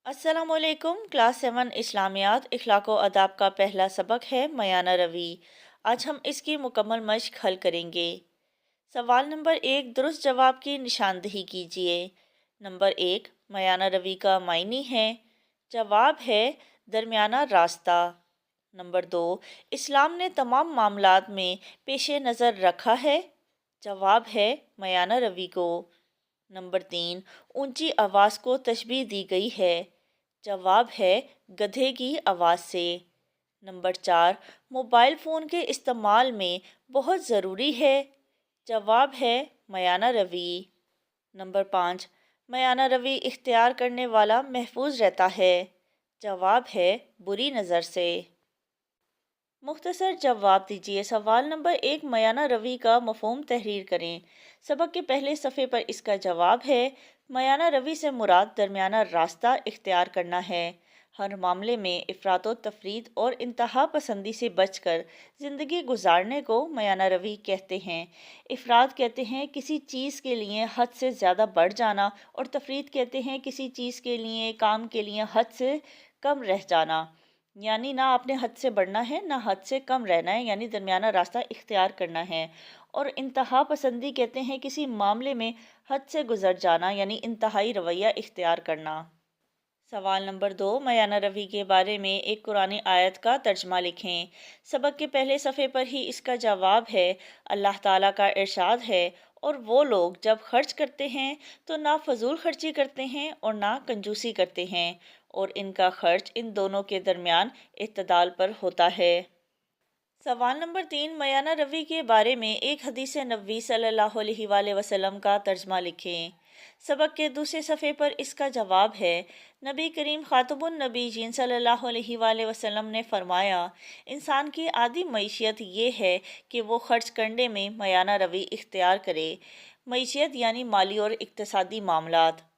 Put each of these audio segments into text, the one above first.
अस्सलाम वालेकुम। क्लास 7 इस्लामियात इखलाक व अदाब का पहला सबक है मयाना रवी। आज हम इसकी मुकम्मल मश्क हल करेंगे। सवाल नंबर 1, दुरुस्त जवाब की निशानदही कीजिए। नंबर 1, मयाना रवी का मायनी है। जवाब है दरमियाना रास्ता। नंबर 2, इस्लाम ने तमाम मामलात में पेश नज़र रखा है। जवाब है मयाना रवी को। नंबर 3, ऊंची आवाज़ को तशबीह दी गई है। जवाब है गधे की आवाज़ से। नंबर 4, मोबाइल फ़ोन के इस्तेमाल में बहुत ज़रूरी है। जवाब है मयाना रवी। नंबर 5, मयाना रवी इख्तियार करने वाला महफूज रहता है। जवाब है बुरी नज़र से। मुख्तसर जवाब दीजिए। सवाल नंबर 1, मयाना रवी का मफ़हूम तहरीर करें। सबक के पहले सफ़े पर इसका जवाब है मयाना रवी से मुराद दरमियाना रास्ता इख्तियार करना है। हर मामले में इफ़रात व तफरीद और इंतहा पसंदी से बचकर ज़िंदगी गुजारने को मयाना रवी कहते हैं। इफ़रात कहते हैं किसी चीज़ के लिए हद से ज़्यादा बढ़ जाना, और तफरीद कहते हैं किसी चीज़ के लिए, काम के लिए हद से कम रह जाना। यानी ना आपने हद से बढ़ना है ना हद से कम रहना है, यानी दरमियाना रास्ता इख्तियार करना है। और इंतहा पसंदी कहते हैं किसी मामले में हद से गुजर जाना, यानी इंतहाई रवैया इख्तियार करना। सवाल नंबर 2, मयाना रवी के बारे में एक कुरानी आयत का तर्जमा लिखें। सबक के पहले सफ़े पर ही इसका जवाब है। अल्लाह ताला का इरशाद है, और वो लोग जब खर्च करते हैं तो ना फजूल खर्ची करते हैं और ना कंजूसी करते हैं, और इनका खर्च इन दोनों के दरमियान इत्तदाल पर होता है। सवाल नंबर 3, मयाना रवी के बारे में एक हदीस नबी सल्लल्लाहु अलैहि वसल्लम का तर्जमा लिखें। सबक के दूसरे सफ़े पर इसका जवाब है। नबी करीम खातमुन नबीयीन सल्लल्लाहु अलैहि वसल्लम ने फरमाया, इंसान की आदि मईशियत ये है कि वो खर्च करने में मयाना रवी इख्तियार करे। मईशियत यानी माली और इक्तसादी मामलात।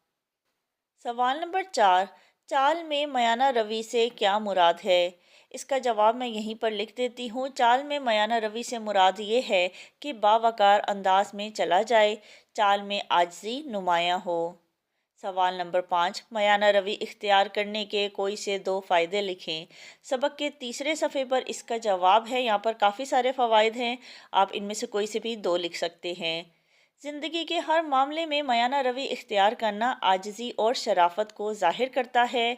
सवाल नंबर 4, चाल में मयाना रवी से क्या मुराद है? इसका जवाब मैं यहीं पर लिख देती हूँ। चाल में मयाना रवी से मुराद ये है कि बावकार अंदाज में चला जाए, चाल में आजिज़ी नुमायाँ हो। सवाल नंबर 5, मयाना रवी इख्तियार करने के कोई से दो फ़ायदे लिखें। सबक के तीसरे सफ़े पर इसका जवाब है। यहाँ पर काफ़ी सारे फ़वाइद हैं, आप इनमें से कोई से भी दो लिख सकते हैं। ज़िंदगी के हर मामले में मयाना रवी इख्तियार करना आजिज़ी और शराफत को ज़ाहिर करता है।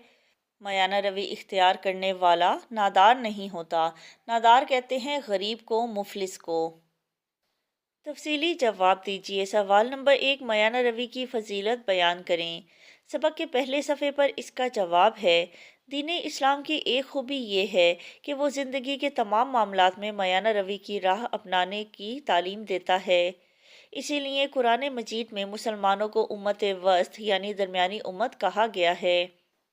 मयाना रवी इख्तियार करने वाला नादार नहीं होता। नादार कहते हैं गरीब को, मुफलिस को। तफसीली जवाब दीजिए। सवाल नंबर 1, मयाना रवी की फजीलत बयान करें। सबक के पहले सफ़े पर इसका जवाब है। दीन इस्लाम की एक खूबी ये है कि वो ज़िंदगी के तमाम मामलात में मयाना रवी की राह अपनाने की तालीम देता है। इसीलिए कुरान मजीद में मुसलमानों को उम्मत वस्त यानी दरमियानी उम्मत कहा गया है।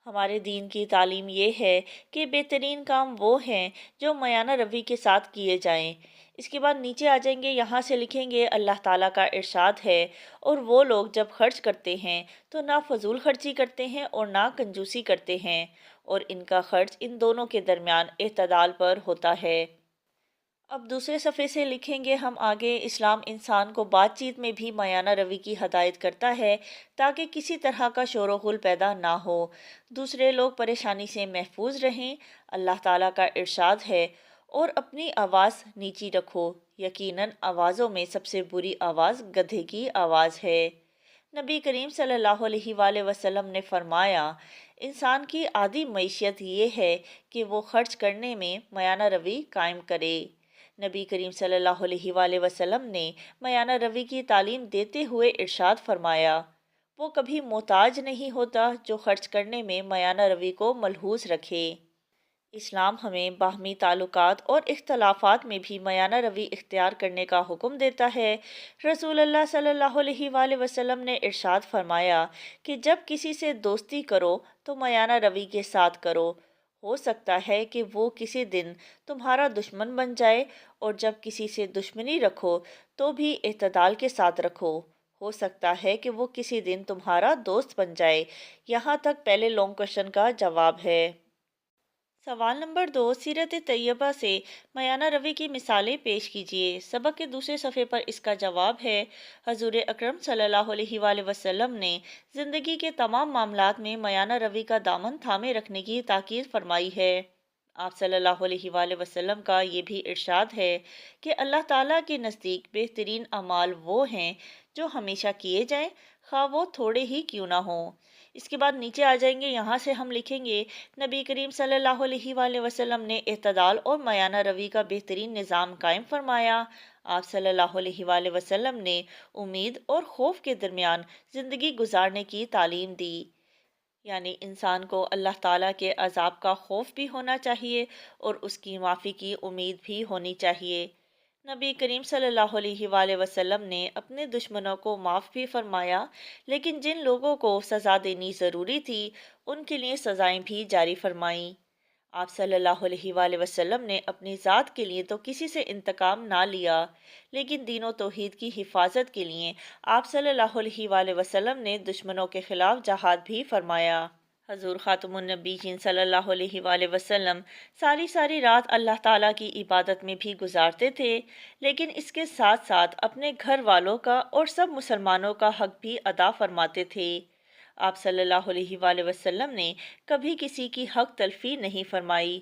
हमारे दीन की तालीम ये है कि बेहतरीन काम वो हैं जो मयाना रवी के साथ किए जाएं। इसके बाद नीचे आ जाएंगे, यहाँ से लिखेंगे अल्लाह ताला का इरशाद है, और वो लोग जब खर्च करते हैं तो ना फजूल खर्ची करते हैं और ना कंजूसी करते हैं, और इनका खर्च इन दोनों के दरमियान एतदाल पर होता है। अब दूसरे सफ़े से लिखेंगे हम आगे, इस्लाम इंसान को बातचीत में भी मयाना रवी की हदायत करता है ताकि किसी तरह का शोर व गुल पैदा ना हो, दूसरे लोग परेशानी से महफूज रहें। अल्लाह ताला का इरशाद है, और अपनी आवाज़ नीची रखो, यकीनन आवाज़ों में सबसे बुरी आवाज़ गधे की आवाज़ है। नबी करीम सल्लल्लाहु अलैहि वसल्लम ने फरमाया, इंसान की आदि मईशियत ये है कि वो खर्च करने में मयाना रवी कायम करे। नबी करीम सल्लल्लाहु अलैहि वसल्लम ने मयाना रवी की तालीम देते हुए इरशाद फरमाया, वो कभी मोहताज नहीं होता जो खर्च करने में मयाना रवी को मलहूस रखे। इस्लाम हमें बाहमी ताल्लुकात और इख्तलाफात में भी मयाना रवी इख्तियार करने का हुक्म देता है। रसूलुल्लाह सल्लल्लाहु अलैहि वसल्लम ने इरशाद फरमाया कि जब किसी से दोस्ती करो तो मयाना रवी के साथ करो। हो सकता है कि वो किसी दिन तुम्हारा दुश्मन बन जाए, और जब किसी से दुश्मनी रखो तो भी इत्तदाल के साथ रखो। हो सकता है कि वो किसी दिन तुम्हारा दोस्त बन जाए। यहाँ तक पहले लॉन्ग क्वेश्चन का जवाब है। सवाल नंबर 2, सीरत तैयबा से मयाना रवि की मिसालें पेश कीजिए। सबक के दूसरे सफ़े पर इसका जवाब है, हजूर अकरम सल्लल्लाहु अलैहि वसल्लम ने ज़िंदगी के तमाम मामलात में मयाना रवि का दामन थामे रखने की ताकीद फरमाई है। आप सल्लल्लाहु अलैहि वसल्लम का ये भी इरशाद है कि अल्लाह ताला के नज़दीक बेहतरीन अमाल वो हैं जो हमेशा किए जाएं, खा वो थोड़े ही क्यों ना हों। इसके बाद नीचे आ जाएंगे, यहाँ से हम लिखेंगे, नबी करीम सल्लल्लाहु अलैहि वसल्लम ने इत्तदाल और मयाना रवि का बेहतरीन निज़ाम कायम फरमाया। आप सल्लल्लाहु अलैहि वसल्लम ने उम्मीद और खौफ के दरमियान ज़िंदगी गुजारने की तालीम दी। यानी इंसान को अल्लाह ताला के अजाब का खौफ भी होना चाहिए और उसकी माफ़ी की उम्मीद भी होनी चाहिए। नबी करीम सल्लल्लाहु अलैहि वसल्लम ने अपने दुश्मनों को माफ़ भी फरमाया, लेकिन जिन लोगों को सज़ा देनी ज़रूरी थी उनके लिए सज़ाएं भी जारी फरमाईं। आप सल्लल्लाहु अलैहि वसल्लम ने अपनी ज़ात के लिए तो किसी से इंतकाम ना लिया, लेकिन दीन और तौहीद की हिफाजत के लिए आप सल्लल्लाहु अलैहि वसल्लम ने दुश्मनों के खिलाफ जहाद भी फरमाया। हजूर खातमुन नबीयीन सल्लल्लाहु अलैहि वसल्लम सारी सारी रात अल्लाह ताला की इबादत में भी गुजारते थे, लेकिन इसके साथ साथ अपने घर वालों का और सब मुसलमानों का हक भी अदा फरमाते थे। आप सल्लल्लाहु अलैहि वसल्लम ने कभी किसी की हक तलफी नहीं फरमाई।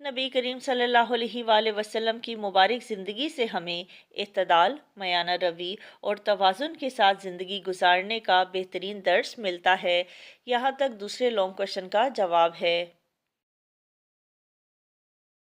नबी करीम सल्लल्लाहु अलैहि वसल्लम की मुबारक ज़िंदगी से हमें इत्तदाल, मयाना रवि और तवाज़ुन के साथ ज़िंदगी गुजारने का बेहतरीन दर्स मिलता है। यहाँ तक दूसरे लॉन्ग क्वेश्चन का जवाब है।